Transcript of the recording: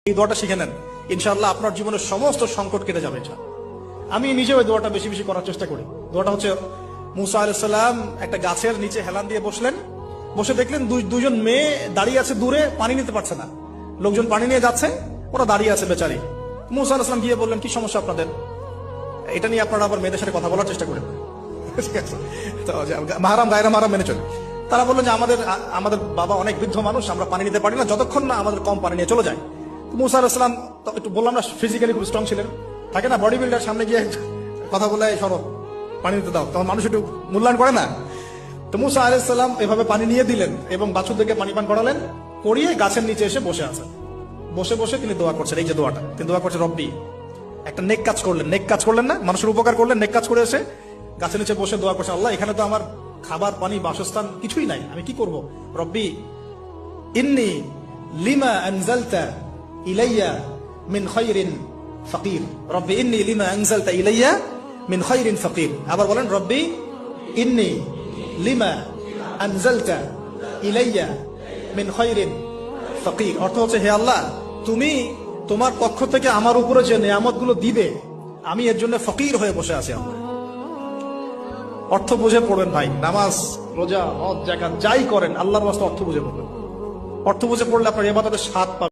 এই দোয়াটা শিখে নেন, ইনশাআল্লাহ আপনার জীবনের সমস্ত সংকট কেটে যাবে। আমি নিজে ওই দোয়াটা বেশি বেশি করার চেষ্টা করি। দোয়াটা হচ্ছে, মুসা আলাইহিস সালাম একটা গাছের নিচে হেলান দিয়ে বসলেন, বসে দেখলেন দুইজন মেয়ে দাঁড়িয়ে আছে দূরে, পানি নিতে পারছে না। লোকজন পানি নিয়ে যাচ্ছে, ওরা দাঁড়িয়ে আছে বেচারি। মুসা আলাইহিস সালাম গিয়ে বললেন, কি সমস্যা আপনাদের? এটা নিয়ে আপনারা আবার মেয়েদের সাথে কথা বলার চেষ্টা করেন, তো মাহারাম গায়রা মাহারাম মেনে চলে। তারা বললেন যে আমাদের বাবা অনেক বৃদ্ধ মানুষ, আমরা পানি নিতে পারি না যতক্ষণ না আমাদের কম পানি নিয়ে চলে যায়। মুসা আলাইহিস সালাম একটু বললাম না, ফিজিক্যালি খুব স্ট্রং ছিলেন, থাকে না বডি বিল্ডার, সামনে গিয়ে কথা বলে সরো পানি নিতে দাও, তখন মানুষ একটু মূল্যায়ন করে না। তো মুসা আলাইহিস সালাম এভাবে পানি নিয়ে দিলেন এবং বাছুরদেরকে পানি পান করালেন, করিয়ে গাছের নিচে এসে বসে আছেন। বসে বসে তিনি দোয়া করছেন, এই যে দোয়াটা তিনি দোয়া করছেন, রব্বি, একটা নেক কাজ করলেন, নেক কাজ করলেন না, মানুষের উপকার করলেন, নেক কাজ করে এসে গাছের নিচে বসে দোয়া করছেন, আল্লাহ এখানে তো আমার খাবার পানি বাসস্থান কিছুই নাই, আমি কি করব? রব্বি ইন্নী লিমা আনজালতা ইলাইয়া মিন খায়রিন ফাকির, রব্বি ইন্নী লিমা আনজালতা ইলাইয়া মিন খায়রিন ফাকির। আবার বলেন, রব্বি ইন্নী লিমা আনজালতা ইলাইয়া মিন খায়রিন ফাকির। অর্থ হচ্ছে, হে আল্লাহ, তুমি তোমার পক্ষ থেকে আমার উপরে যে নিয়ামতগুলো দিবে, আমি এর জন্য ফকির হয়ে বসে আছি। আমরা অর্থ বুঝে পড়বেন ভাই, নামাজ রোজা হজ যাকাত যাই করেন আল্লাহর ওয়াস্তে অর্থ বুঝে পড়বেন। অর্থ বুঝে পড়লে আপনার ইবাদতের স্বাদ পাবেন।